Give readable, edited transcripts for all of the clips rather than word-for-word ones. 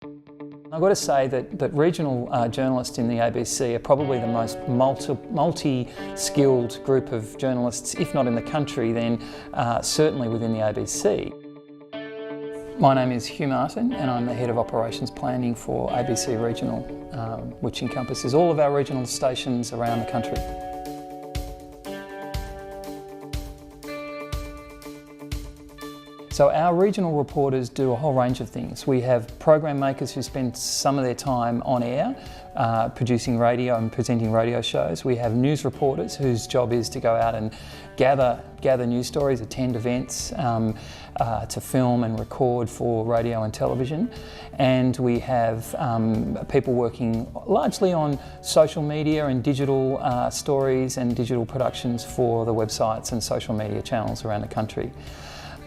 I've got to say that regional journalists in the ABC are probably the most multi-skilled group of journalists, if not in the country, then certainly within the ABC. My name is Hugh Martin and I'm the Head of Operations Planning for ABC Regional, which encompasses all of our regional stations around the country. So our regional reporters do a whole range of things. We have program makers who spend some of their time on air, producing radio and presenting radio shows. We have news reporters whose job is to go out and gather news stories, attend events, to film and record for radio and television. And we have people working largely on social media and digital stories and digital productions for the websites and social media channels around the country.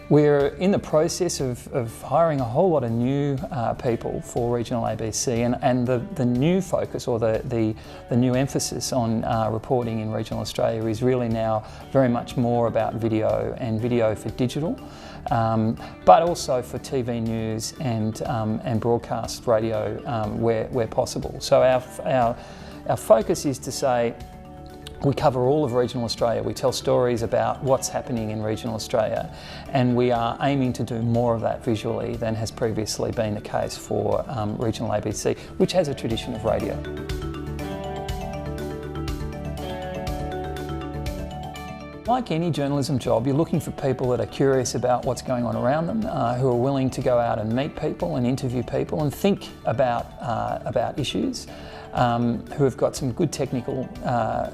We're in the process of hiring a whole lot of new people for regional ABC, and the new focus or the new emphasis on reporting in regional Australia is really now very much more about video and video for digital, but also for TV news and broadcast radio where possible. So our focus is to say, we cover all of regional Australia. We tell stories about what's happening in regional Australia, and we are aiming to do more of that visually than has previously been the case for regional ABC, which has a tradition of radio. Like any journalism job, you're looking for people that are curious about what's going on around them, who are willing to go out and meet people and interview people and think about issues, who have got some good technical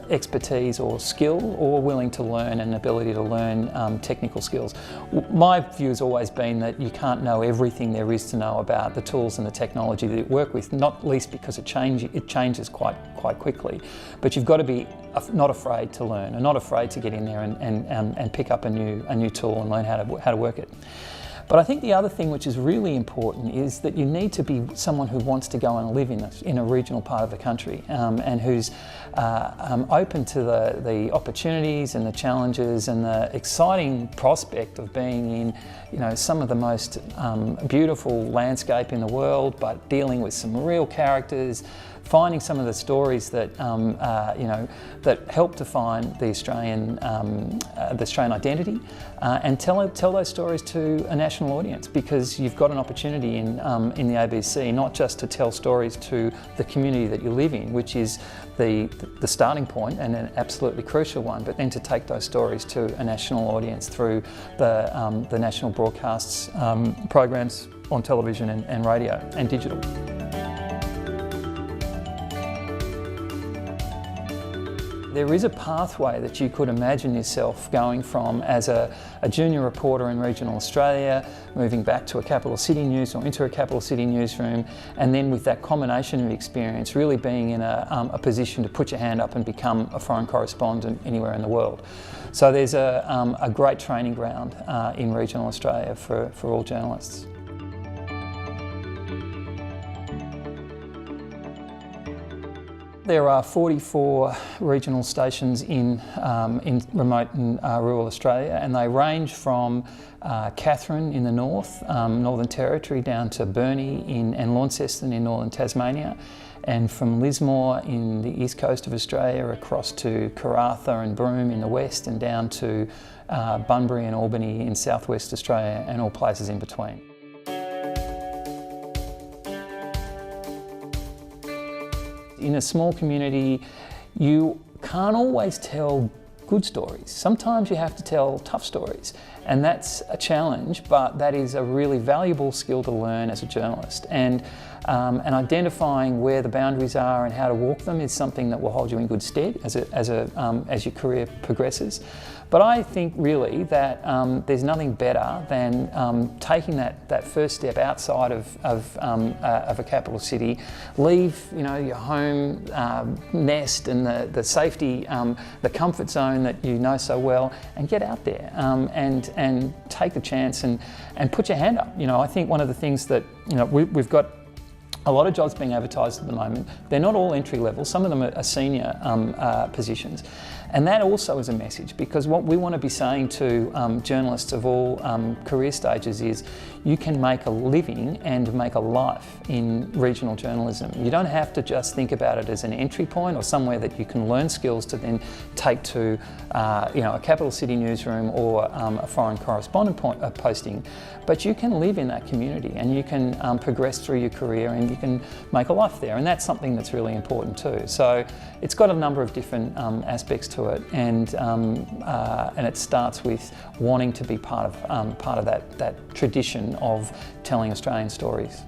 expertise or skill, or willing to learn and ability to learn technical skills. My view has always been that you can't know everything there is to know about the tools and the technology that you work with, not least because it changes quite quickly. But you've got to be not afraid to learn and not afraid to get in there and pick up a new tool and learn how to work it. But I think the other thing which is really important is that you need to be someone who wants to go and live in a regional part of the country, and who's open to the opportunities and the challenges and the exciting prospect of being in some of the most beautiful landscape in the world, but dealing with some real characters, finding some of the stories that that help define the Australian identity, and tell those stories to a national audience, because you've got an opportunity in the ABC not just to tell stories to the community that you live in, which is the starting point and an absolutely crucial one, but then to take those stories to a national audience through the national broadcasts programs on television and radio and digital. There is a pathway that you could imagine yourself going from as a junior reporter in regional Australia, moving back to a capital city news or into a capital city newsroom, and then with that combination of experience really being in a position to put your hand up and become a foreign correspondent anywhere in the world. So there's a great training ground in regional Australia for all journalists. There are 44 regional stations in remote and rural Australia, and they range from Katherine in the north, Northern Territory, down to Burnie and Launceston in northern Tasmania, and from Lismore in the east coast of Australia across to Karratha and Broome in the west, and down to Bunbury and Albany in southwest Australia, and all places in between. In a small community, you can't always tell good stories. Sometimes you have to tell tough stories, and that's a challenge, but that is a really valuable skill to learn as a journalist. And identifying where the boundaries are and how to walk them is something that will hold you in good stead as your career progresses. But I think really that there's nothing better than taking that first step outside of a capital city, leave your home nest and the safety, the comfort zone that you know so well, and get out there and take the chance and put your hand up. I think one of the things that we've got a lot of jobs being advertised at the moment. They're not all entry level. Some of them are senior positions. And that also is a message, because what we want to be saying to journalists of all career stages is you can make a living and make a life in regional journalism. You don't have to just think about it as an entry point or somewhere that you can learn skills to then take to a capital city newsroom or a foreign correspondent posting, but you can live in that community and you can progress through your career and you can make a life there, and that's something that's really important too. So it's got a number of different aspects to it, and it starts with wanting to be part of that tradition of telling Australian stories.